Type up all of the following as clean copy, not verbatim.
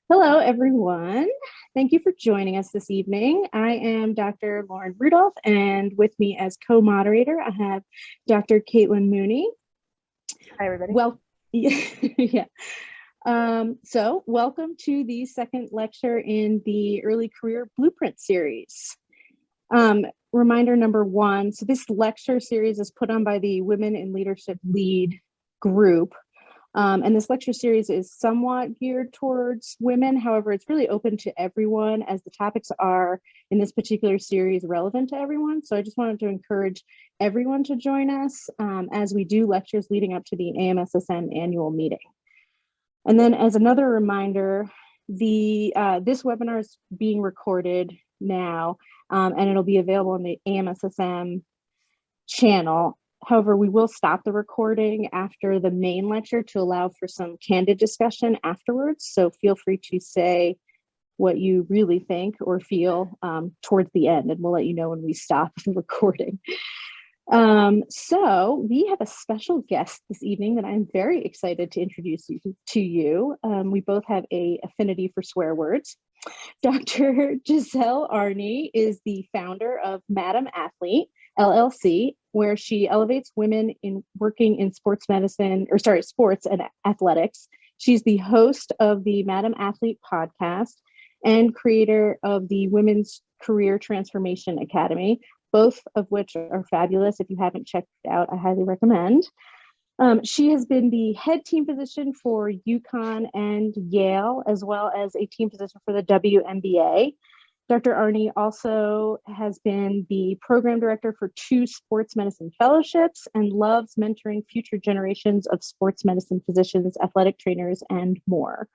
Hello, everyone. Thank you for joining us this evening. I am Dr. Lauren Rudolph, and with me as co-moderator, I have Dr. Caitlyn Mooney. Hi, everybody. Well, yeah. So welcome to the second lecture in the Early Career Blueprint series. Reminder number one, so this lecture series is put on by the Women in Leadership Lead group. And this lecture series is somewhat geared towards women. However, it's really open to everyone as the topics are in this particular series relevant to everyone. So I just wanted to encourage everyone to join us as we do lectures leading up to the AMSSM annual meeting. And then as another reminder, this webinar is being recorded now and it'll be available on the AMSSM channel. However, we will stop the recording after the main lecture to allow for some candid discussion afterwards. So feel free to say what you really think or feel towards the end, and we'll let you know when we stop the recording. So we have a special guest this evening that I'm very excited to introduce to you. We both have an affinity for swear words. Dr. Giselle Aerni is the founder of Madam Athlete, LLC, where she elevates women in working in sports and athletics. She's the host of the Madam Athlete podcast and creator of the Women's Career Transformation Academy, both of which are fabulous. If you haven't checked it out, I highly recommend. She has been the head team physician for UConn and Yale, as well as a team physician for the WNBA. Dr. Aerni also has been the program director for 2 sports medicine fellowships and loves mentoring future generations of sports medicine physicians, athletic trainers, and more.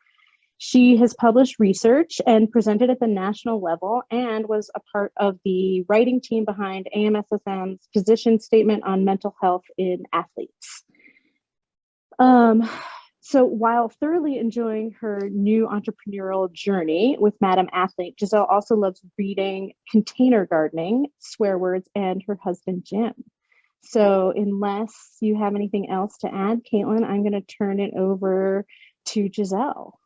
She has published research and presented at the national level and was a part of the writing team behind AMSSM's position statement on mental health in athletes. So while thoroughly enjoying her new entrepreneurial journey with Madam Athlete, Giselle also loves reading, container gardening, swear words, and her husband, Jim. So unless you have anything else to add, Caitlyn, I'm going to turn it over to Giselle.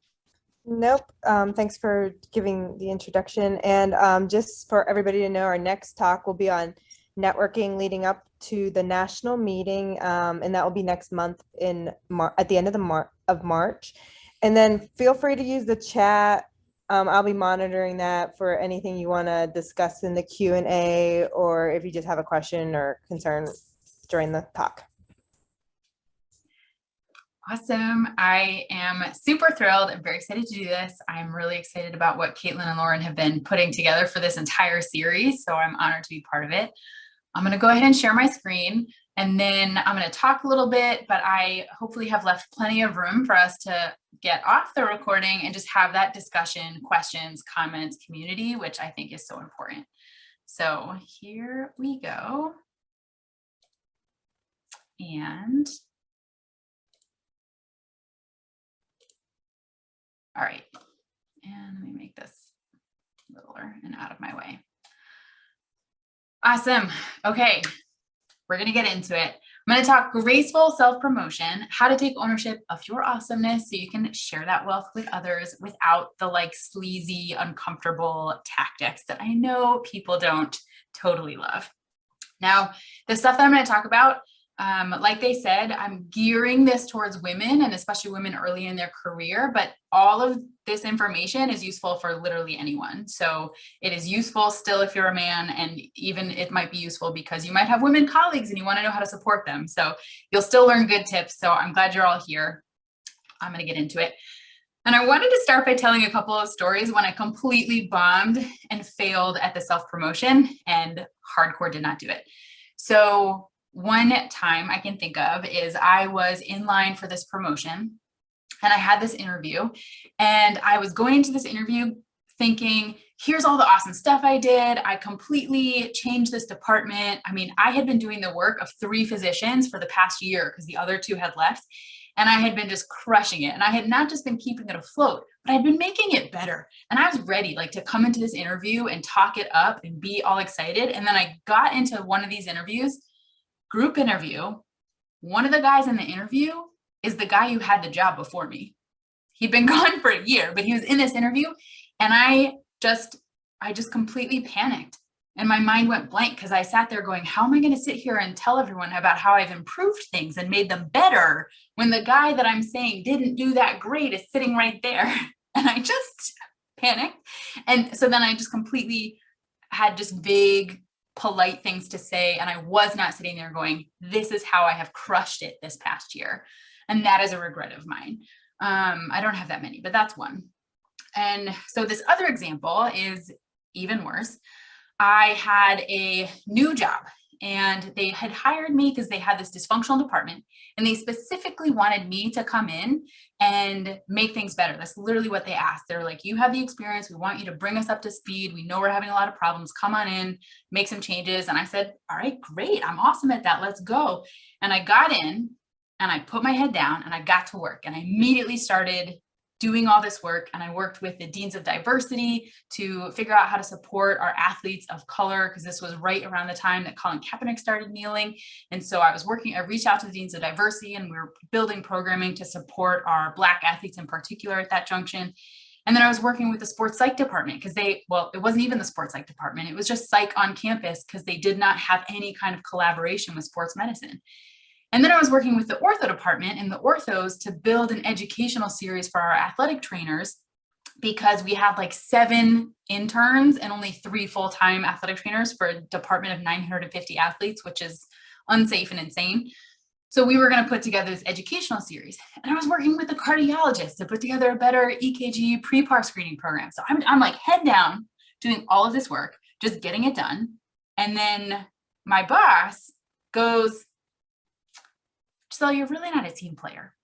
Nope. Thanks for giving the introduction. And just for everybody to know, our next talk will be on networking leading up to the national meeting, and that will be next month at the end of March. And then feel free to use the chat. I'll be monitoring that for anything you want to discuss in the Q&A, or if you just have a question or concern during the talk. Awesome. I am super thrilled. I'm very excited to do this. I'm really excited about what Caitlyn and Lauren have been putting together for this entire series. So I'm honored to be part of it. I'm going to go ahead and share my screen, and then I'm going to talk a little bit, but I hopefully have left plenty of room for us to get off the recording and just have that discussion, questions, comments, community, which I think is so important. So here we go. And all right, and let me make this littler and out of my way. Awesome. Okay, we're going to get into it. I'm going to talk graceful self-promotion, how to take ownership of your awesomeness so you can share that wealth with others without the sleazy, uncomfortable tactics that I know people don't totally love. Now, the stuff that I'm going to talk about, like they said, I'm gearing this towards women, and especially women early in their career, but all of this information is useful for literally anyone. So it is useful still if you're a man, and even it might be useful because you might have women colleagues and you want to know how to support them. So you'll still learn good tips. So I'm glad you're all here. I'm going to get into it. And I wanted to start by telling a couple of stories when I completely bombed and failed at the self-promotion and hardcore did not do it. So one time I can think of is I was in line for this promotion and I had this interview, and I was going into this interview thinking, here's all the awesome stuff I did. I completely changed this department. I mean, I had been doing the work of 3 physicians for the past year because the other 2 had left, and I had been just crushing it. And I had not just been keeping it afloat, but I'd been making it better. And I was ready to come into this interview and talk it up and be all excited. And then I got into one of these interviews, group interview. One of the guys in the interview is the guy who had the job before me. He'd been gone for a year, but he was in this interview, and I just completely panicked. And my mind went blank because I sat there going, how am I going to sit here and tell everyone about how I've improved things and made them better when the guy that I'm saying didn't do that great is sitting right there? And I just panicked. And so then I just completely had just vague, polite things to say. And I was not sitting there going, this is how I have crushed it this past year. And that is a regret of mine. I don't have that many, but that's one. And so this other example is even worse. I had a new job, and they had hired me because they had this dysfunctional department, and they specifically wanted me to come in and make things better. That's literally what they asked. They're like, you have the experience. We want you to bring us up to speed. We know we're having a lot of problems. Come on in, make some changes. And I said, all right, great. I'm awesome at that. Let's go. And I got in and I put my head down and I got to work, and I immediately started doing all this work. And I worked with the deans of diversity to figure out how to support our athletes of color, because this was right around the time that Colin Kaepernick started kneeling. And so I reached out to the deans of diversity, and we were building programming to support our Black athletes in particular at that junction. And then I was working with the sports psych department because it wasn't even the sports psych department. It was just psych on campus because they did not have any kind of collaboration with sports medicine. And then I was working with the ortho department and the orthos to build an educational series for our athletic trainers, because we had like 7 interns and only 3 full-time athletic trainers for a department of 950 athletes, which is unsafe and insane. So we were going to put together this educational series, and I was working with the cardiologist to put together a better EKG pre-PAR screening program. So I'm like head down doing all of this work, just getting it done. And then my boss goes, Giselle, you're really not a team player.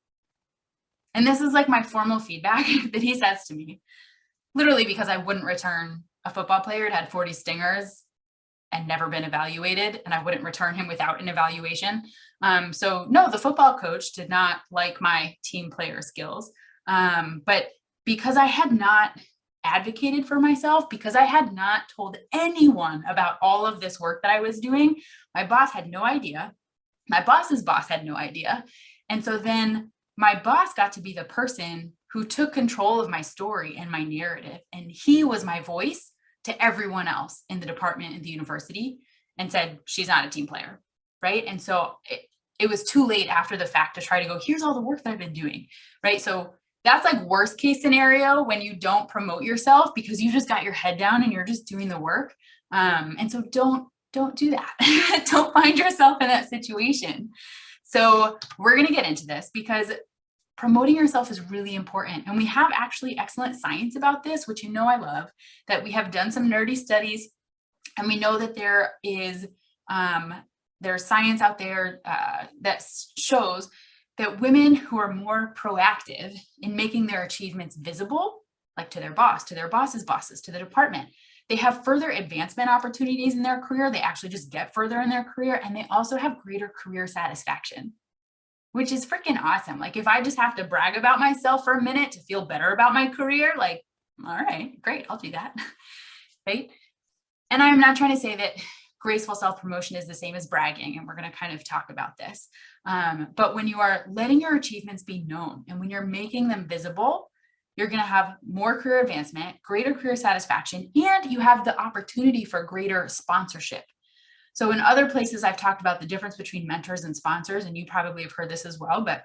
And this is like my formal feedback that he says to me, literally because I wouldn't return a football player who had 40 stingers and never been evaluated, and I wouldn't return him without an evaluation. So no, the football coach did not like my team player skills. But because I had not advocated for myself, because I had not told anyone about all of this work that I was doing, my boss had no idea. My boss's boss had no idea. And so then my boss got to be the person who took control of my story and my narrative. And he was my voice to everyone else in the department and the university, and said, she's not a team player, right? And so it was too late after the fact to try to go, here's all the work that I've been doing, right? So that's like worst case scenario when you don't promote yourself because you just got your head down and you're just doing the work. And so don't do that. Don't find yourself in that situation. So we're going to get into this because promoting yourself is really important. And we have actually excellent science about this, which you know I love, that we have done some nerdy studies, and we know that there is there's science out there that shows that women who are more proactive in making their achievements visible, like to their boss, to their boss's bosses, to the department, they have further advancement opportunities in their career. They actually just get further in their career, and they also have greater career satisfaction, which is freaking awesome. Like if I just have to brag about myself for a minute to feel better about my career, like, all right, great, I'll do that, right? And I'm not trying to say that graceful self-promotion is the same as bragging, and we're going to kind of talk about this. But when you are letting your achievements be known and when you're making them visible, you're going to have more career advancement, greater career satisfaction, and you have the opportunity for greater sponsorship. So in other places, I've talked about the difference between mentors and sponsors, and you probably have heard this as well, but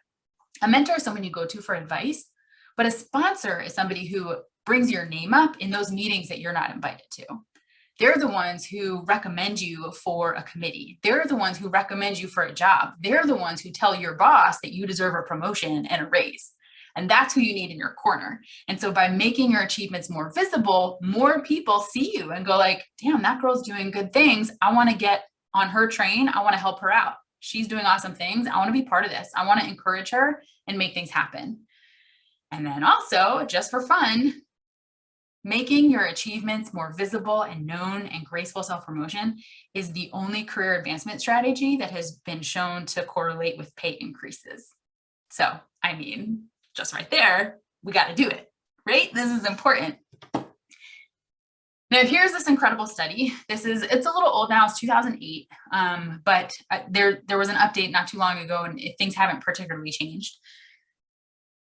a mentor is someone you go to for advice, but a sponsor is somebody who brings your name up in those meetings that you're not invited to. They're the ones who recommend you for a committee. They're the ones who recommend you for a job. They're the ones who tell your boss that you deserve a promotion and a raise. And that's who you need in your corner. And so by making your achievements more visible, more people see you and go like, damn, that girl's doing good things. I want to get on her train. I want to help her out. She's doing awesome things. I want to be part of this. I want to encourage her and make things happen. And then also, just for fun, making your achievements more visible and known and graceful self-promotion is the only career advancement strategy that has been shown to correlate with pay increases. So, I mean, just right there, we got to do it, right? This is important. Now, here's this incredible study. It's a little old now, it's 2008, but there was an update not too long ago, and things haven't particularly changed.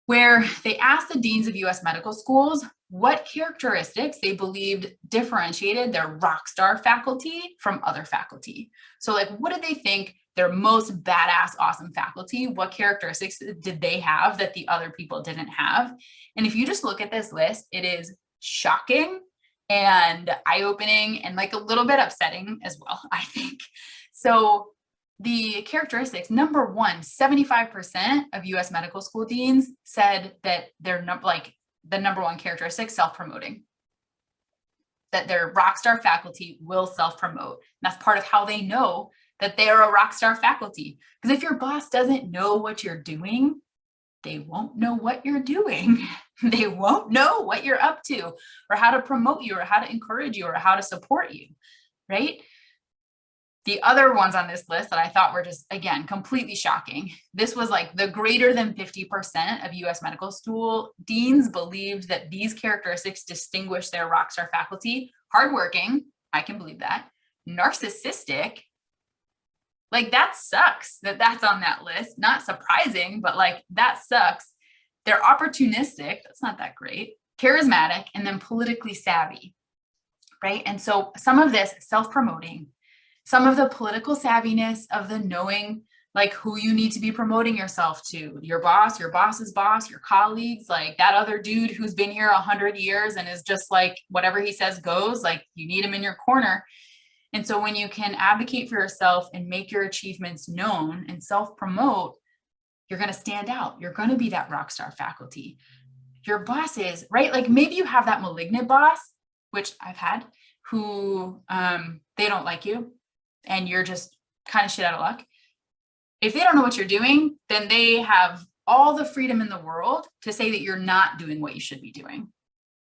where they asked the deans of US medical schools what characteristics they believed differentiated their rock star faculty from other faculty. So like, what did they think their most badass, awesome faculty, what characteristics did they have that the other people didn't have? And if you just look at this list, it is shocking and eye-opening and like a little bit upsetting as well, I think. So the characteristics, number one, 75% of US medical school deans said that they're like the number one characteristic, self-promoting, that their rock star faculty will self-promote. That's part of how they know that they are a rock star faculty. Because if your boss doesn't know what you're doing, they won't know what you're doing. They won't know what you're up to or how to promote you or how to encourage you or how to support you, right? The other ones on this list that I thought were just, again, completely shocking. This was like the greater than 50% of US medical school deans believed that these characteristics distinguish their rockstar faculty. Hardworking, I can believe that. Narcissistic, like that sucks that that's on that list. Not surprising, but like that sucks. They're opportunistic, that's not that great. Charismatic, and then politically savvy, right? And so some of this self-promoting, some of the political savviness of the knowing like who you need to be promoting yourself to, your boss's boss, your colleagues, like that other dude who's been here 100 years and is just like, whatever he says goes, like you need him in your corner. And so when you can advocate for yourself and make your achievements known and self-promote, you're going to stand out. You're going to be that rock star faculty. Your bosses, right? Like maybe you have that malignant boss, which I've had, who they don't like you and you're just kind of shit out of luck. If they don't know what you're doing, then they have all the freedom in the world to say that you're not doing what you should be doing,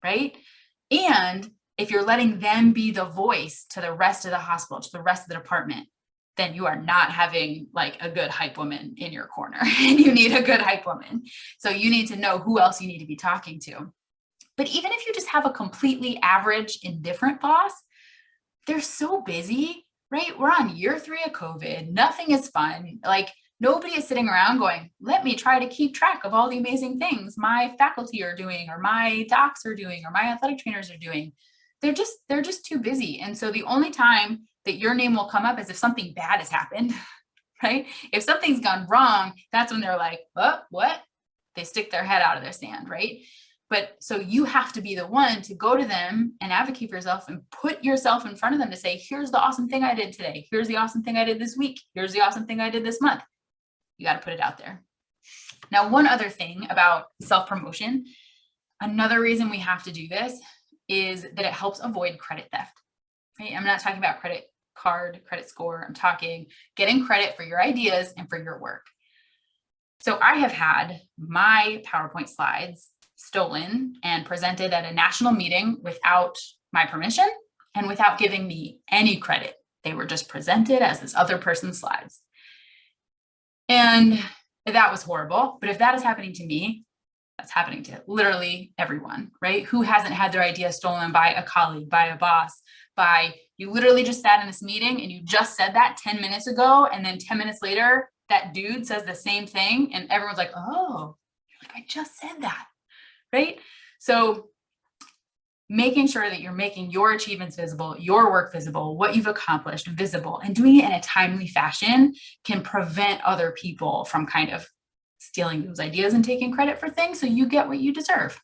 right? And if you're letting them be the voice to the rest of the hospital, to the rest of the department, then you are not having like a good hype woman in your corner and you need a good hype woman. So you need to know who else you need to be talking to. But even if you just have a completely average, indifferent boss, they're so busy, right? We're on year 3 of COVID. Nothing is fun. Like nobody is sitting around going, let me try to keep track of all the amazing things my faculty are doing or my docs are doing or my athletic trainers are doing. They're just too busy. And so the only time that your name will come up is if something bad has happened, right? If something's gone wrong, that's when they're like, oh, what? They stick their head out of their sand, right? But so you have to be the one to go to them and advocate for yourself and put yourself in front of them to say, here's the awesome thing I did today. Here's the awesome thing I did this week. Here's the awesome thing I did this month. You got to put it out there. Now, one other thing about self-promotion, another reason we have to do this is that it helps avoid credit theft, right? I'm not talking about credit card, credit score. I'm talking getting credit for your ideas and for your work. So I have had my PowerPoint slides stolen and presented at a national meeting without my permission and without giving me any credit. They were just presented as this other person's slides. And that was horrible. But if that is happening to me, that's happening to literally everyone, right? Who hasn't had their idea stolen by a colleague, by a boss, by you literally just sat in this meeting and you just said that 10 minutes ago. And then 10 minutes later, that dude says the same thing. And everyone's like, oh, you're like, I just said that. Right? So making sure that you're making your achievements visible, your work visible, what you've accomplished visible, and doing it in a timely fashion can prevent other people from kind of stealing those ideas and taking credit for things so you get what you deserve.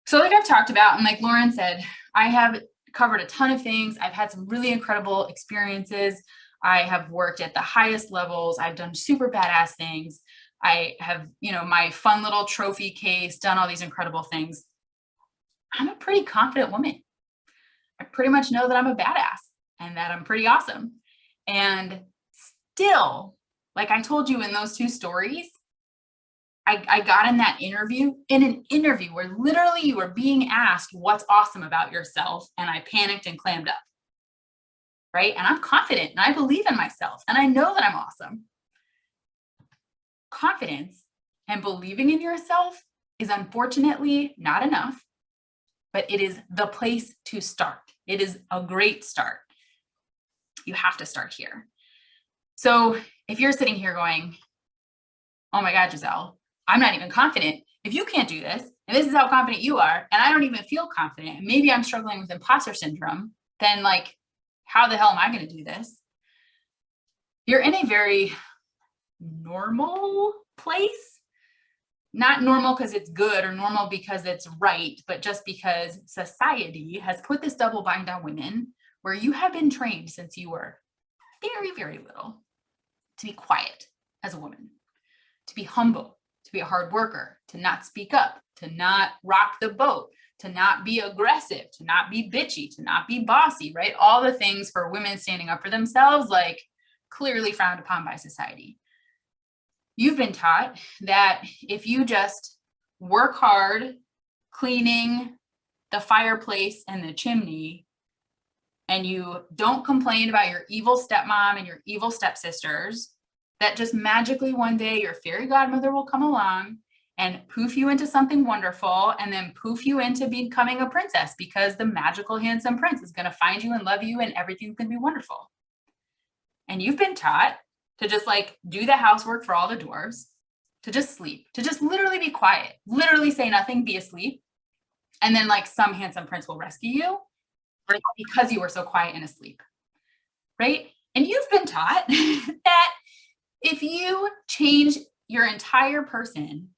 So like I've talked about, and like Lauren said, I have covered a ton of things. I've had some really incredible experiences. I have worked at the highest levels. I've done super badass things. I have, my fun little trophy case, done all these incredible things. I'm a pretty confident woman. I pretty much know that I'm a badass and that I'm pretty awesome. And still, like I told you in those 2 stories, I got in an interview where literally you were being asked what's awesome about yourself. And I panicked and clammed up, right? And I'm confident and I believe in myself and I know that I'm awesome. Confidence and believing in yourself is unfortunately not enough, but it is the place to start. It is a great start. You have to start here. So if you're sitting here going, oh my God, Giselle, I'm not even confident. If you can't do this, and this is how confident you are, and I don't even feel confident, and maybe I'm struggling with imposter syndrome, then like, how the hell am I going to do this? You're in a very normal place. Not normal because it's good or normal because it's right, but just because society has put this double bind on women where you have been trained since you were very, very little to be quiet as a woman, to be humble, to be a hard worker, to not speak up, to not rock the boat, to not be aggressive, to not be bitchy, to not be bossy, right? All the things for women standing up for themselves, like clearly frowned upon by society. You've been taught that if you just work hard cleaning the fireplace and the chimney, and you don't complain about your evil stepmom and your evil stepsisters, that just magically one day your fairy godmother will come along and poof you into something wonderful, and then poof you into becoming a princess because the magical handsome prince is going to find you and love you and everything's going to be wonderful. And you've been taught to just like do the housework for all the dwarves, to just sleep, to just literally be quiet, literally say nothing, be asleep. And then like some handsome prince will rescue you because you were so quiet and asleep, right? And you've been taught that if you change your entire person,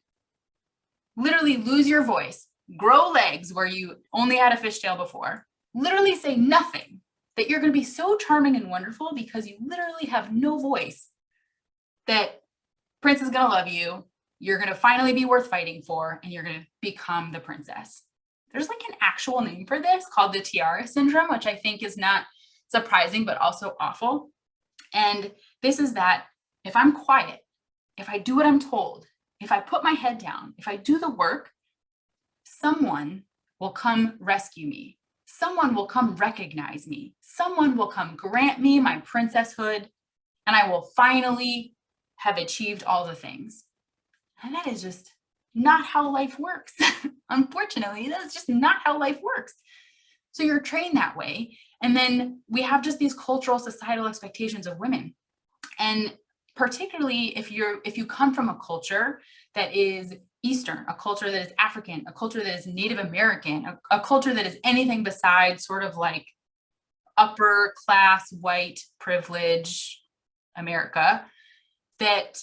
literally lose your voice, grow legs where you only had a fishtail before, literally say nothing, that you're going to be so charming and wonderful because you literally have no voice, that Prince is going to love you, you're going to finally be worth fighting for, and you're going to become the princess. There's like an actual name for this called the tiara syndrome, which I think is not surprising, but also awful. And this is that if I'm quiet, if I do what I'm told, if I put my head down, if I do the work, someone will come rescue me. Someone will come recognize me. Someone will come grant me my princesshood, and I will finally have achieved all the things. And that is just not how life works. Unfortunately, that's just not how life works. So you're trained that way. And then we have just these cultural societal expectations of women. And particularly if you come from a culture that is Eastern, a culture that is African, a culture that is Native American, a culture that is anything besides sort of like upper class, white, privilege America, that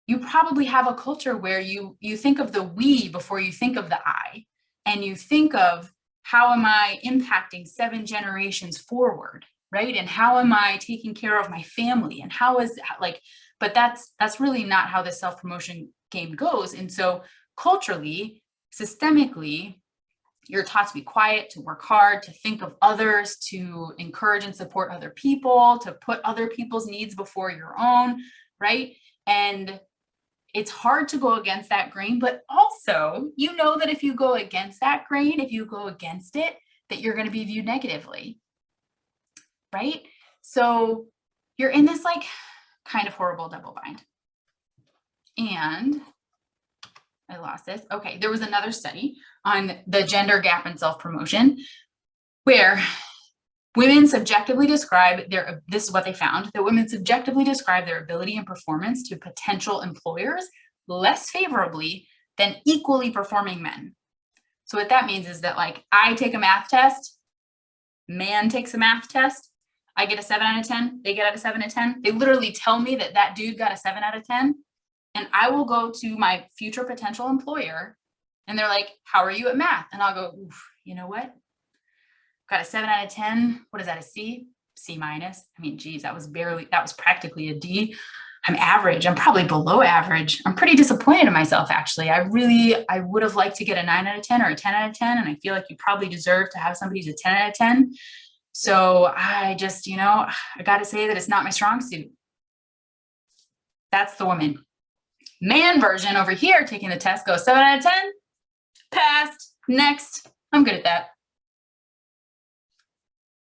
you probably have a culture where you think of the we before you think of the I, and you think of how am I impacting 7 generations forward, right? And how am I taking care of my family? And how is like, but that's really not how this self-promotion game goes. And so culturally, systemically, you're taught to be quiet, to work hard, to think of others, to encourage and support other people, to put other people's needs before your own, right? And it's hard to go against that grain, but also, you know that if you go against that grain, if you go against it, that you're going to be viewed negatively, right? So you're in this like kind of horrible double bind. And I lost this. Okay, there was another study on the gender gap in self-promotion where women subjectively describe this is what they found, that women subjectively describe their ability and performance to potential employers less favorably than equally performing men. So what that means is that like I take a math test, man takes a math test, I get a 7 out of 10, they get a 7 out of 10. They literally tell me that that dude got a 7 out of 10. And I will go to my future potential employer and they're like, how are you at math? And I'll go, you know what? Got a 7 out of 10. What is that, a C? C minus. I mean, geez, that was practically a D. I'm average. I'm probably below average. I'm pretty disappointed in myself, actually. I would have liked to get a 9 out of 10 or a 10 out of 10. And I feel like you probably deserve to have somebody who's a 10 out of 10. So I just, I got to say that it's not my strong suit. That's the woman. Man version over here taking the test goes 7 out of 10. Passed. Next. I'm good at that.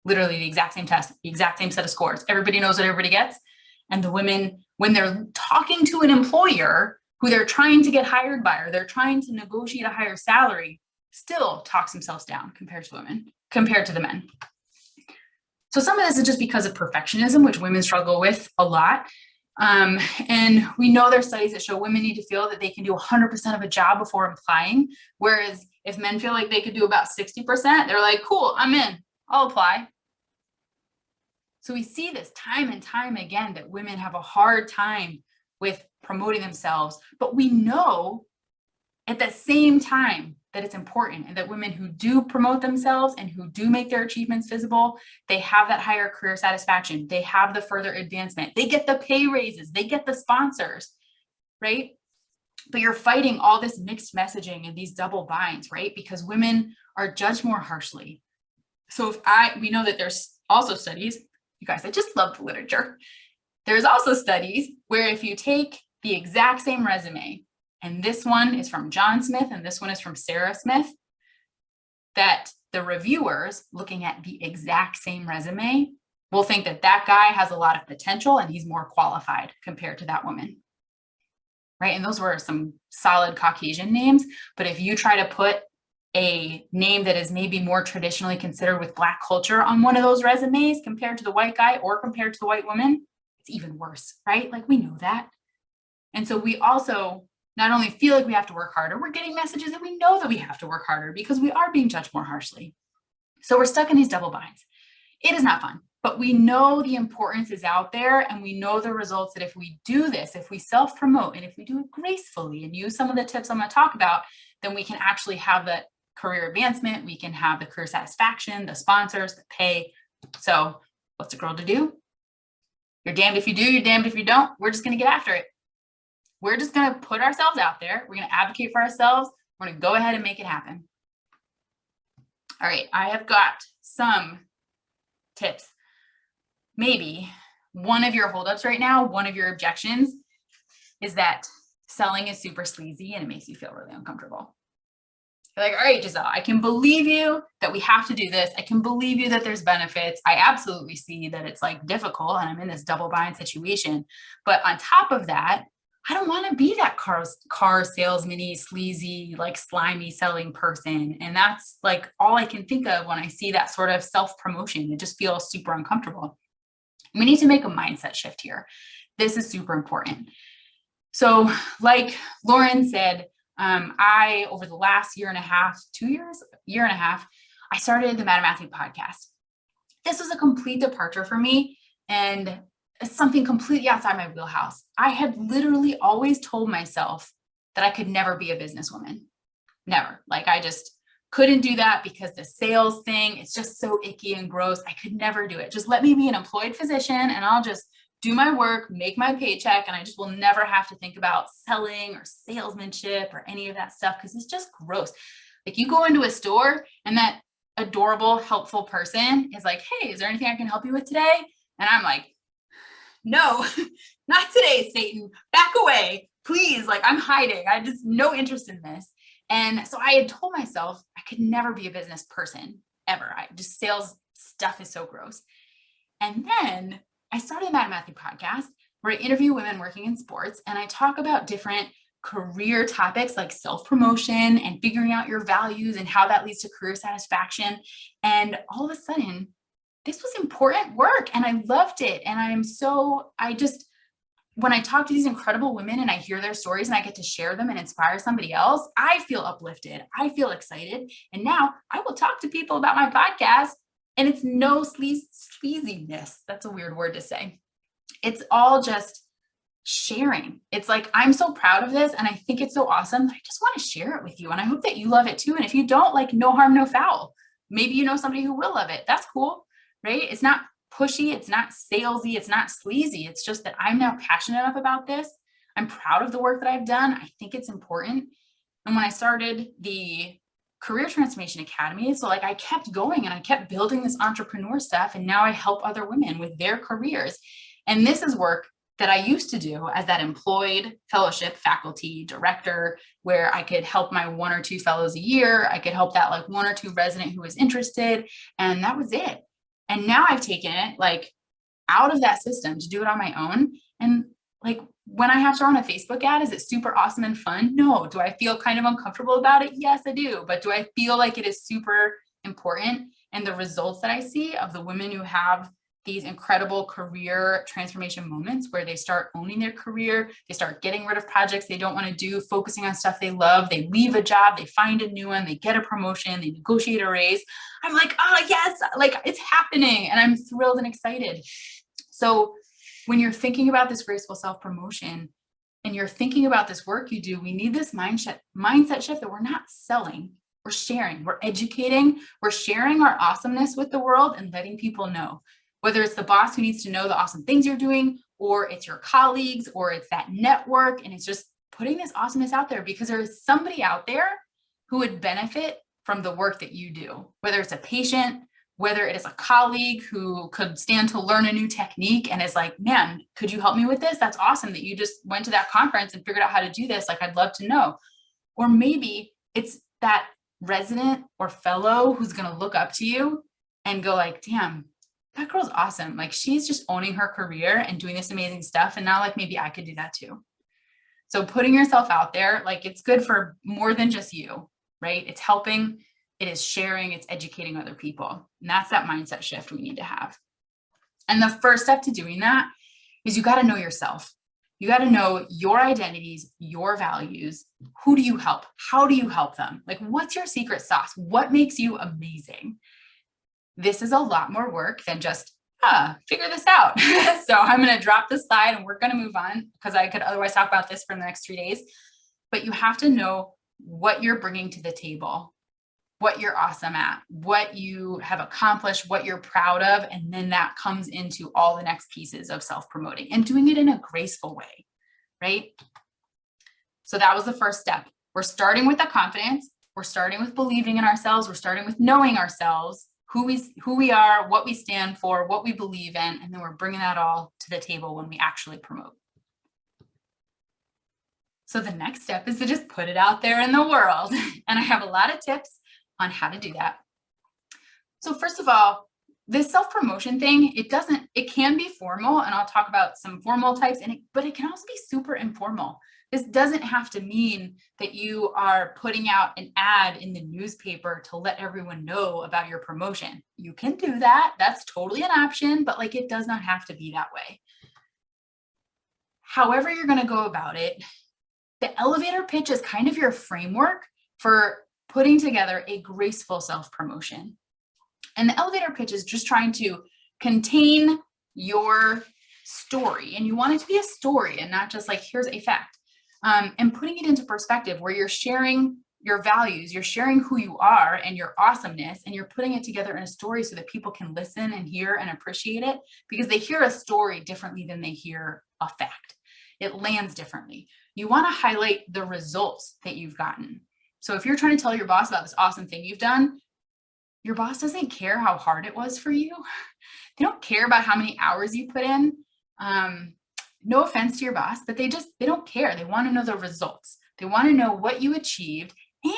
Literally the exact same test, the exact same set of scores. Everybody knows what everybody gets. And the women, when they're talking to an employer who they're trying to get hired by, or they're trying to negotiate a higher salary, still talks themselves down compared to the men. So some of this is just because of perfectionism, which women struggle with a lot. And we know there's studies that show women need to feel that they can do 100% of a job before applying. Whereas if men feel like they could do about 60%, they're like, cool, I'm in, I'll apply. So we see this time and time again that women have a hard time with promoting themselves, but we know at the same time that it's important, and that women who do promote themselves and who do make their achievements visible, they have that higher career satisfaction, they have the further advancement, they get the pay raises, they get the sponsors, right? But you're fighting all this mixed messaging and these double binds, right? Because women are judged more harshly. So we know that there's also studies, you guys, I just love the literature. There's also studies where if you take the exact same resume, and this one is from John Smith and this one is from Sarah Smith, that the reviewers looking at the exact same resume will think that that guy has a lot of potential and he's more qualified compared to that woman, right? And those were some solid Caucasian names, but if you try to put a name that is maybe more traditionally considered with Black culture on one of those resumes compared to the white guy or compared to the white woman, it's even worse, right? Like we know that. And so we also not only feel like we have to work harder, we're getting messages that we know that we have to work harder because we are being judged more harshly. So we're stuck in these double binds. It is not fun, but we know the importance is out there, and we know the results that if we do this, if we self-promote and if we do it gracefully and use some of the tips I'm going to talk about, then we can actually have the career advancement, we can have the career satisfaction, the sponsors, the pay. So what's a girl to do? You're damned if you do, you're damned if you don't. We're just going to get after it. We're just going to put ourselves out there. We're going to advocate for ourselves. We're going to go ahead and make it happen. All right, I have got some tips. Maybe one of your holdups right now, one of your objections is that selling is super sleazy and it makes you feel really uncomfortable. You're like, all right, Giselle, I can believe you that we have to do this. I can believe you that there's benefits. I absolutely see that it's like difficult and I'm in this double bind situation. But on top of that, I don't want to be that car salesman-y, sleazy, like slimy selling person. And that's like all I can think of when I see that sort of self-promotion. It just feels super uncomfortable. We need to make a mindset shift here. This is super important. So like Lauren said, I, over the last year and a half, I started the Madam Athlete podcast. This was a complete departure for me. And it's something completely outside my wheelhouse. I had literally always told myself that I could never be a businesswoman. Never. Like I just couldn't do that because the sales thing, it's just so icky and gross. I could never do it. Just let me be an employed physician and I'll just do my work, make my paycheck, and I just will never have to think about selling or salesmanship or any of that stuff because it's just gross. Like you go into a store and that adorable, helpful person is like, hey, is there anything I can help you with today? And I'm like, no, not today, Satan. Back away, please. Like I'm hiding. I just no interest in this. And so I had told myself I could never be a business person ever. Just sales stuff is so gross. And then I started the Madam Athlete podcast where I interview women working in sports and I talk about different career topics like self-promotion and figuring out your values and how that leads to career satisfaction. And all of a sudden, this was important work and I loved it. And when I talk to these incredible women and I hear their stories and I get to share them and inspire somebody else, I feel uplifted. I feel excited. And now I will talk to people about my podcast and it's no sleaziness. That's a weird word to say. It's all just sharing. It's like, I'm so proud of this and I think it's so awesome. I just want to share it with you. And I hope that you love it too. And if you don't, like, no harm, no foul. Maybe you know somebody who will love it. That's cool, right? It's not pushy. It's not salesy. It's not sleazy. It's just that I'm now passionate enough about this. I'm proud of the work that I've done. I think it's important. And when I started the Career Transformation Academy, so like I kept going and I kept building this entrepreneur stuff. And now I help other women with their careers. And this is work that I used to do as that employed fellowship faculty director, where I could help my 1 or 2 fellows a year. I could help that like 1 or 2 resident who was interested. And that was it. And now I've taken it like out of that system to do it on my own. And like when I have to run a Facebook ad, is it super awesome and fun? No. Do I feel kind of uncomfortable about it? Yes, I do. But do I feel like it is super important? And the results that I see of the women who have these incredible career transformation moments where they start owning their career, they start getting rid of projects they don't want to do, focusing on stuff they love, they leave a job, they find a new one, they get a promotion, they negotiate a raise. I'm like, oh yes, like it's happening. And I'm thrilled and excited. So when you're thinking about this graceful self-promotion and you're thinking about this work you do, we need this mindset shift that we're not selling, we're sharing, we're educating, we're sharing our awesomeness with the world and letting people know. Whether it's the boss who needs to know the awesome things you're doing, or it's your colleagues, or it's that network, and it's just putting this awesomeness out there because there is somebody out there who would benefit from the work that you do. Whether it's a patient, whether it is a colleague who could stand to learn a new technique and is like, man, could you help me with this? That's awesome that you just went to that conference and figured out how to do this. Like, I'd love to know. Or maybe it's that resident or fellow who's going to look up to you and go like, damn, that girl's awesome. Like, she's just owning her career and doing this amazing stuff. And now like, maybe I could do that too. So putting yourself out there, like, it's good for more than just you, right? It's helping, it is sharing, it's educating other people. And that's that mindset shift we need to have. And the first step to doing that is you got to know yourself. You got to know your identities, your values. Who do you help? How do you help them? Like, what's your secret sauce? What makes you amazing? This is a lot more work than just, figure this out. So I'm going to drop this slide and we're going to move on because I could otherwise talk about this for the next 3 days. But you have to know what you're bringing to the table, what you're awesome at, what you have accomplished, what you're proud of. And then that comes into all the next pieces of self-promoting and doing it in a graceful way, right? So that was the first step. We're starting with the confidence. We're starting with believing in ourselves. We're starting with knowing ourselves, who we are, what we stand for, what we believe in, and then we're bringing that all to the table when we actually promote. So the next step is to just put it out there in the world. And I have a lot of tips on how to do that. So first of all, this self-promotion thing, it can be formal, and I'll talk about some formal types, but it can also be super informal. This doesn't have to mean that you are putting out an ad in the newspaper to let everyone know about your promotion. You can do that. That's totally an option, but like, it does not have to be that way. However you're going to go about it, the elevator pitch is kind of your framework for putting together a graceful self-promotion. And the elevator pitch is just trying to contain your story. And you want it to be a story and not just like, here's a fact. And putting it into perspective where you're sharing your values, you're sharing who you are and your awesomeness, and you're putting it together in a story so that people can listen and hear and appreciate it, because they hear a story differently than they hear a fact. It lands differently. You want to highlight the results that you've gotten. So if you're trying to tell your boss about this awesome thing you've done, your boss doesn't care how hard it was for you. They don't care about how many hours you put in. No offense to your boss, but they don't care. They want to know the results. They want to know what you achieved,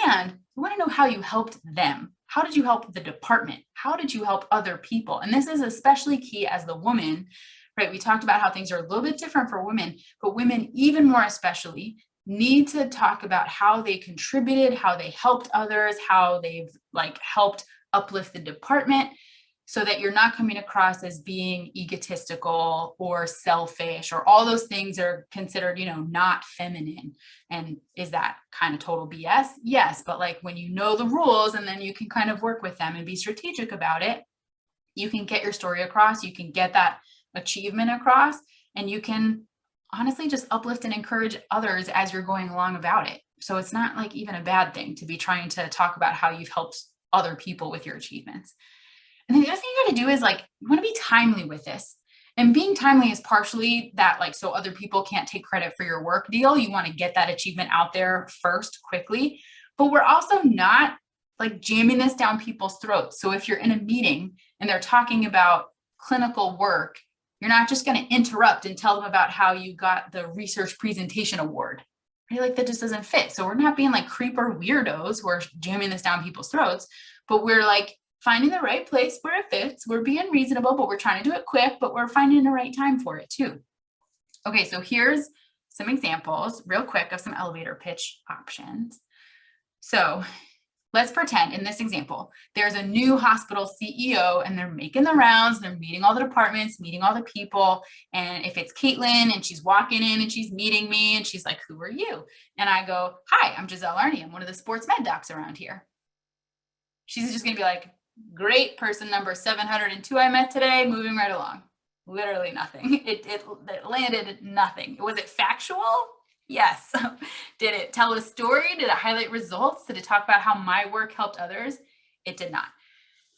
and they want to know how you helped them. How did you help the department? How did you help other people? And this is especially key as the woman, right? We talked about how things are a little bit different for women, but women even more especially need to talk about how they contributed, how they helped others, how they've like helped uplift the department, so that you're not coming across as being egotistical or selfish, or all those things are considered, not feminine. And is that kind of total BS? Yes. But like, when you know the rules and then you can kind of work with them and be strategic about it, you can get your story across, you can get that achievement across, and you can honestly just uplift and encourage others as you're going along about it. So it's not like even a bad thing to be trying to talk about how you've helped other people with your achievements. And then the other thing you got to do is like, you want to be timely with this. And being timely is partially that, like, so other people can't take credit for your work deal. You want to get that achievement out there first quickly, but we're also not like jamming this down people's throats. So if you're in a meeting and they're talking about clinical work, you're not just going to interrupt and tell them about how you got the research presentation award, right? Like, that just doesn't fit. So we're not being like creeper weirdos who are jamming this down people's throats, but we're like finding the right place where it fits. We're being reasonable, but we're trying to do it quick, but we're finding the right time for it too. Okay, so here's some examples real quick of some elevator pitch options. So let's pretend in this example, there's a new hospital CEO and they're making the rounds, they're meeting all the departments, meeting all the people. And if it's Caitlyn and she's walking in and she's meeting me and she's like, who are you? And I go, hi, I'm Giselle Aerni. I'm one of the sports med docs around here. She's just going to be like, great, person number 702 I met today, moving right along. Literally nothing. It landed nothing. Was it factual? Yes. Did it tell a story? Did it highlight results? Did it talk about how my work helped others? It did not.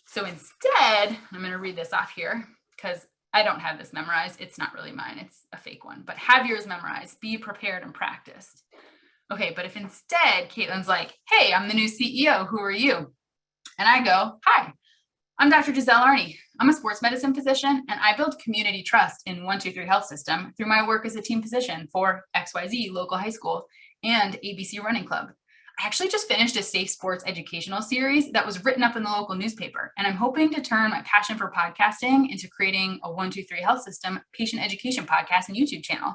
So instead, I'm going to read this off here because I don't have this memorized. It's not really mine. It's a fake one, but have yours memorized. Be prepared and practiced. Okay, but if instead Caitlyn's like, hey, I'm the new CEO. Who are you? And I go, hi, I'm Dr. Giselle Aerni. I'm a sports medicine physician, and I build community trust in 123 Health System through my work as a team physician for XYZ local high school and ABC Running Club. I actually just finished a safe sports educational series that was written up in the local newspaper, and I'm hoping to turn my passion for podcasting into creating a 123 Health System patient education podcast and YouTube channel.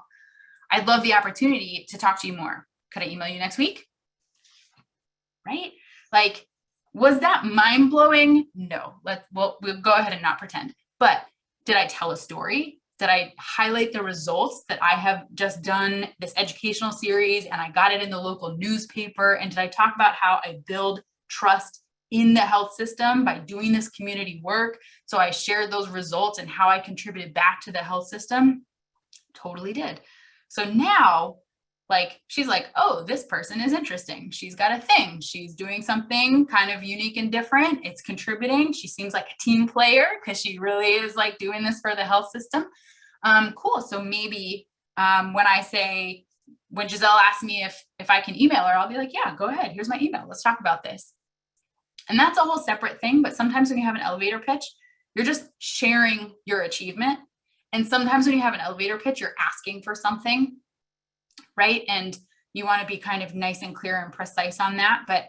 I'd love the opportunity to talk to you more. Could I email you next week? Right? Like, was that mind-blowing? No. We'll go ahead and not pretend. But did I tell a story? Did I highlight the results that I have just done this educational series and I got it in the local newspaper? And did I talk about how I build trust in the health system by doing this community work? So I shared those results and how I contributed back to the health system. Totally did. So now, like, she's like, oh, this person is interesting. She's got a thing. She's doing something kind of unique and different. It's contributing. She seems like a team player because she really is like doing this for the health system. Cool. So maybe when Giselle asks me if I can email her, I'll be like, yeah, go ahead. Here's my email. Let's talk about this. And that's a whole separate thing. But sometimes when you have an elevator pitch, you're just sharing your achievement. And sometimes when you have an elevator pitch, you're asking for something. Right. And you want to be kind of nice and clear and precise on that. But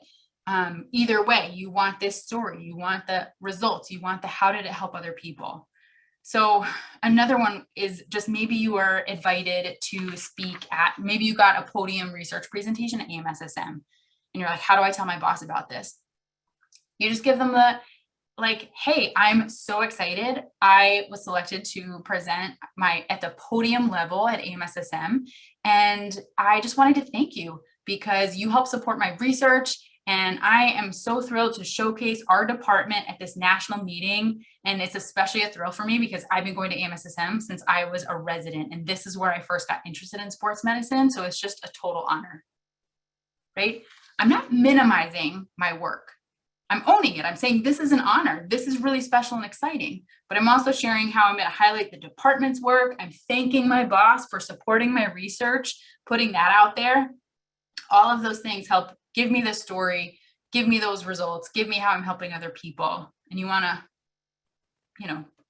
either way, you want this story, you want the results, you want the how did it help other people. So another one is just maybe you are invited to speak at, maybe you got a podium research presentation at AMSSM and you're like, how do I tell my boss about this? You just give them like, hey, I'm so excited. I was selected to present at the podium level at AMSSM. And I just wanted to thank you because you helped support my research. And I am so thrilled to showcase our department at this national meeting. And it's especially a thrill for me because I've been going to AMSSM since I was a resident. And this is where I first got interested in sports medicine. So it's just a total honor, right? I'm not minimizing my work. I'm owning it. I'm saying this is an honor. This is really special and exciting, but I'm also sharing how I'm going to highlight the department's work. I'm thanking my boss for supporting my research, putting that out there. All of those things help give me the story, give me those results, give me how I'm helping other people. And you want to,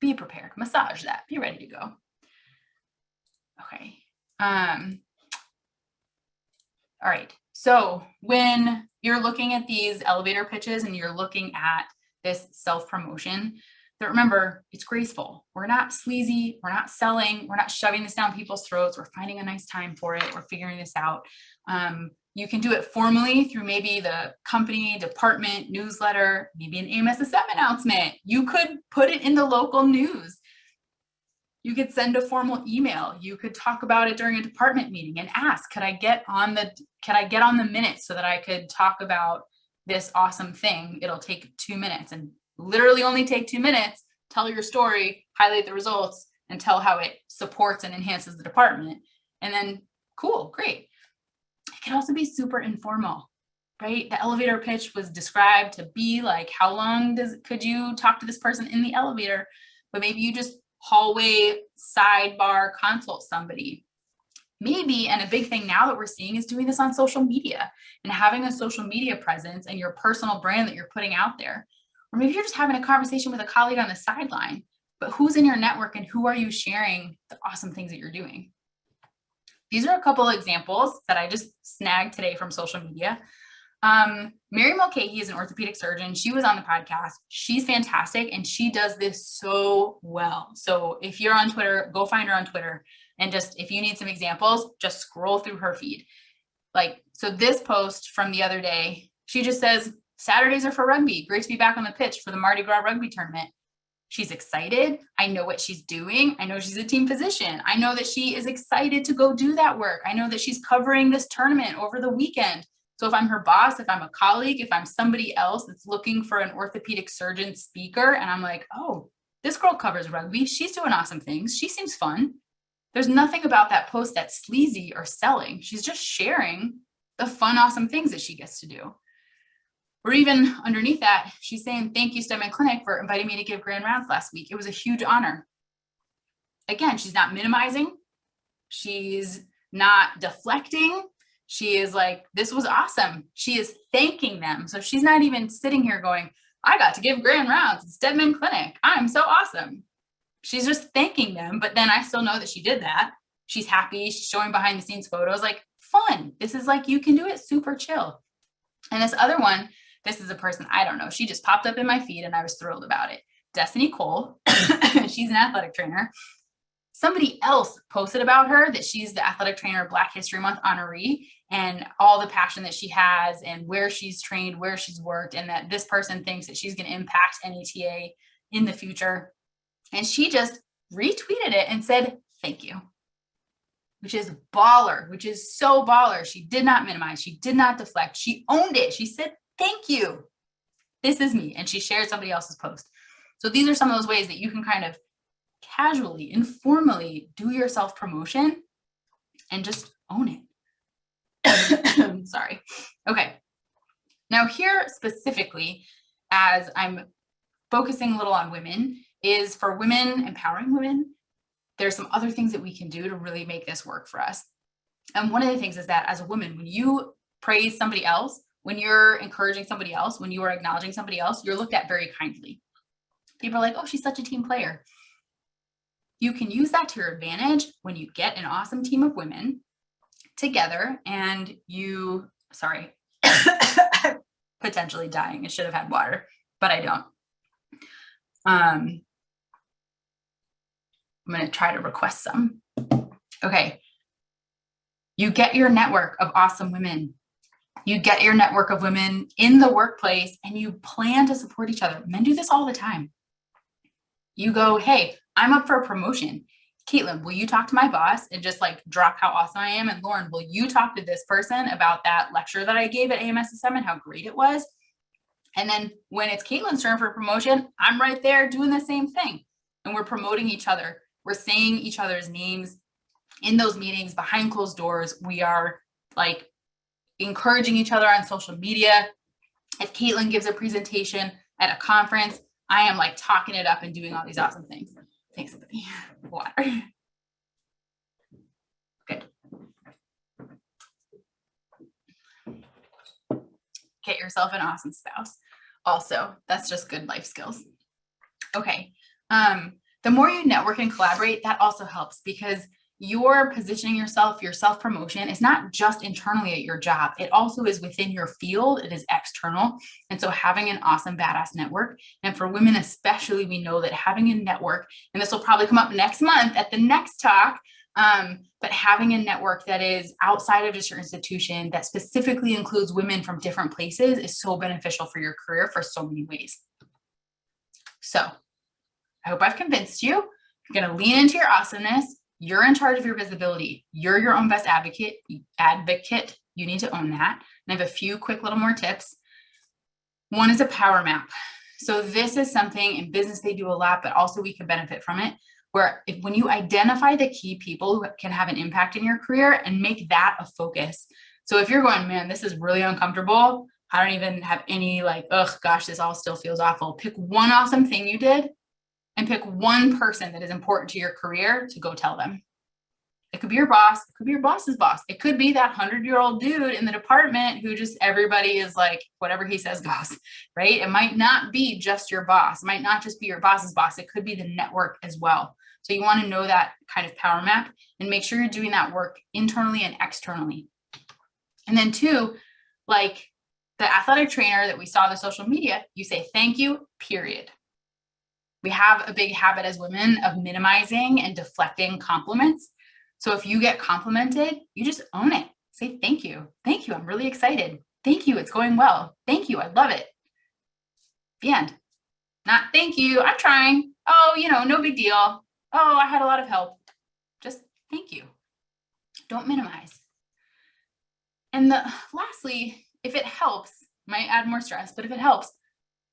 be prepared, massage that, be ready to go. Okay. All right. So when you're looking at these elevator pitches and you're looking at this self-promotion, that remember, it's graceful. We're not sleazy. We're not selling. We're not shoving this down people's throats. We're finding a nice time for it. We're figuring this out. You can do it formally through maybe the company, department, newsletter, maybe an AMSSM announcement. You could put it in the local news. You could send a formal email. You could talk about it during a department meeting and ask, could I get on the minutes so that I could talk about this awesome thing? It'll take 2 minutes and literally only take 2 minutes. Tell your story, highlight the results, and tell how it supports and enhances the department. And then, cool, great. It can also be super informal, right? The elevator pitch was described to be like, how long could you talk to this person in the elevator? But maybe you just hallway sidebar consult somebody. Maybe, and a big thing now that we're seeing is doing this on social media and having a social media presence and your personal brand that you're putting out there. Or maybe you're just having a conversation with a colleague on the sideline, but who's in your network and who are you sharing the awesome things that you're doing? These are a couple of examples that I just snagged today from social media. Mary Mulcahy is an orthopedic surgeon. She was on the podcast. She's fantastic. And she does this so well. So if you're on Twitter, go find her on Twitter. And just, if you need some examples, just scroll through her feed. So this post from the other day, she just says, Saturdays are for rugby. Great to be back on the pitch for the Mardi Gras rugby tournament. She's excited. I know what she's doing. I know she's a team physician. I know that she is excited to go do that work. I know that she's covering this tournament over the weekend. So if I'm her boss, if I'm a colleague, if I'm somebody else that's looking for an orthopedic surgeon speaker, and I'm like, oh, this girl covers rugby. She's doing awesome things. She seems fun. There's nothing about that post that's sleazy or selling. She's just sharing the fun, awesome things that she gets to do. Or even underneath that, she's saying, thank you, STEM and Clinic, for inviting me to give grand rounds last week. It was a huge honor. Again, she's not minimizing. She's not deflecting. She is like, this was awesome. She is thanking them. So she's not even sitting here going, I got to give grand rounds at STEM and Clinic. I'm so awesome. She's just thanking them. But then I still know that she did that. She's happy. She's showing behind the scenes photos, like fun. This is like, you can do it super chill. And this other one, this is a person, I don't know. She just popped up in my feed and I was thrilled about it. Destiny Cole, she's an athletic trainer. Somebody else posted about her that she's the athletic trainer Black History Month honoree and all the passion that she has and where she's trained, where she's worked, and that this person thinks that she's going to impact NETA in the future. And she just retweeted it and said, thank you, which is baller, which is so baller. She did not minimize. She did not deflect. She owned it. She said, thank you. This is me. And she shared somebody else's post. So these are some of those ways that you can kind of casually, informally do your self-promotion and just own it. Sorry. Okay. Now here specifically, as I'm focusing a little on women, is for women, empowering women, there's some other things that we can do to really make this work for us. And one of the things is that as a woman, when you praise somebody else, when you're encouraging somebody else, when you are acknowledging somebody else, you're looked at very kindly. People are like, oh, she's such a team player. You can use that to your advantage when you get an awesome team of women together and you, sorry, potentially dying. I should have had water, but I don't. I'm going to try to request some. Okay. You get your network of awesome women. You get your network of women in the workplace and you plan to support each other. Men do this all the time. You go, hey, I'm up for a promotion. Caitlyn, will you talk to my boss and just like drop how awesome I am? And Lauren, will you talk to this person about that lecture that I gave at AMSSM and how great it was? And then when it's Caitlyn's turn for a promotion, I'm right there doing the same thing. And we're promoting each other. We're saying each other's names in those meetings behind closed doors. We are like encouraging each other on social media. If Caitlyn gives a presentation at a conference, I am like talking it up and doing all these awesome things. Thanks, somebody. Water. Good. Get yourself an awesome spouse. Also, that's just good life skills. Okay. The more you network and collaborate, that also helps because you're positioning yourself, your self-promotion is not just internally at your job. It also is within your field. It is external. And so having an awesome, badass network, and for women especially, we know that having a network, and this will probably come up next month at the next talk, but having a network that is outside of just your institution, that specifically includes women from different places is so beneficial for your career for so many ways. So I hope I've convinced you. You're going to lean into your awesomeness. You're in charge of your visibility. You're your own best advocate. You need to own that. And I have a few quick little more tips. One is a power map. So this is something in business they do a lot, but also we can benefit from it, where when you identify the key people who can have an impact in your career and make that a focus. So if you're going, man, this is really uncomfortable. I don't even have any like, oh gosh, this all still feels awful. Pick one awesome thing you did and pick one person that is important to your career to go tell them. It could be your boss. It could be your boss's boss. It could be that 100-year-old dude in the department who just everybody is like, whatever he says goes, right? It might not be just your boss. It might not just be your boss's boss. It could be the network as well. So you want to know that kind of power map and make sure you're doing that work internally and externally. And then two, like the athletic trainer that we saw on the social media, you say, thank you, period. We have a big habit as women of minimizing and deflecting compliments. So if you get complimented, you just own it. Say, thank you. Thank you. I'm really excited. Thank you. It's going well. Thank you. I love it. The end. Not thank you, I'm trying. Oh, no big deal. Oh, I had a lot of help. Just thank you. Don't minimize. And lastly, if it helps, might add more stress, but if it helps,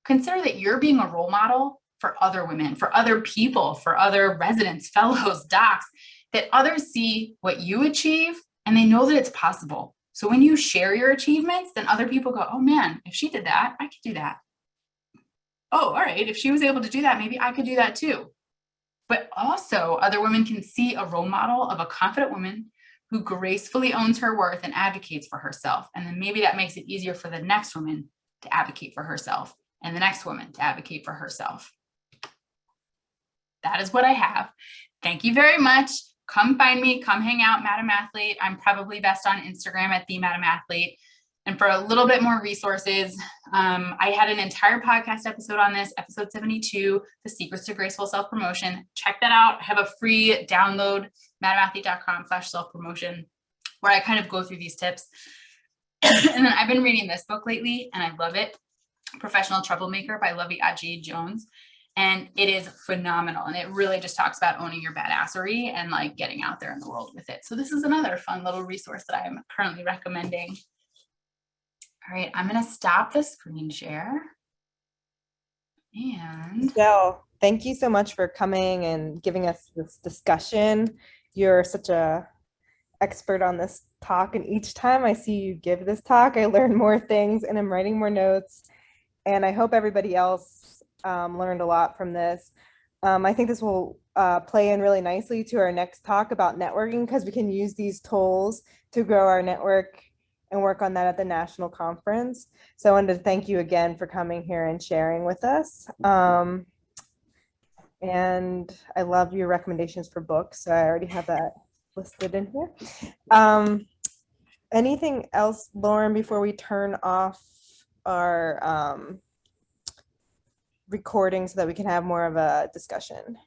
consider that you're being a role model for other women, for other people, for other residents, fellows, docs, that others see what you achieve and they know that it's possible. So when you share your achievements, then other people go, oh man, if she did that, I could do that. Oh, all right, if she was able to do that, maybe I could do that too. But also other women can see a role model of a confident woman who gracefully owns her worth and advocates for herself. And then maybe that makes it easier for the next woman to advocate for herself and the next woman to advocate for herself. That is what I have. Thank you very much. Come find me, come hang out, Madam Athlete. I'm probably best on Instagram at the Madam Athlete. And for a little bit more resources, I had an entire podcast episode on this, episode 72, The Secrets to Graceful Self-Promotion. Check that out. I have a free download, madamathlete.com/self-promotion, where I kind of go through these tips. And then I've been reading this book lately, and I love it, Professional Troublemaker by Lovey Jones. And it is phenomenal. And it really just talks about owning your badassery and like getting out there in the world with it. So this is another fun little resource that I'm currently recommending. All right, I'm going to stop the screen share. And Giselle, thank you so much for coming and giving us this discussion. You're such a expert on this talk, and each time I see you give this talk, I learn more things and I'm writing more notes. And I hope everybody else learned a lot from this. I think this will play in really nicely to our next talk about networking, because we can use these tools to grow our network and work on that at the national conference. So I wanted to thank you again for coming here and sharing with us. And I love your recommendations for books. So I already have that listed in here. Anything else, Lauren, before we turn off our recording so that we can have more of a discussion?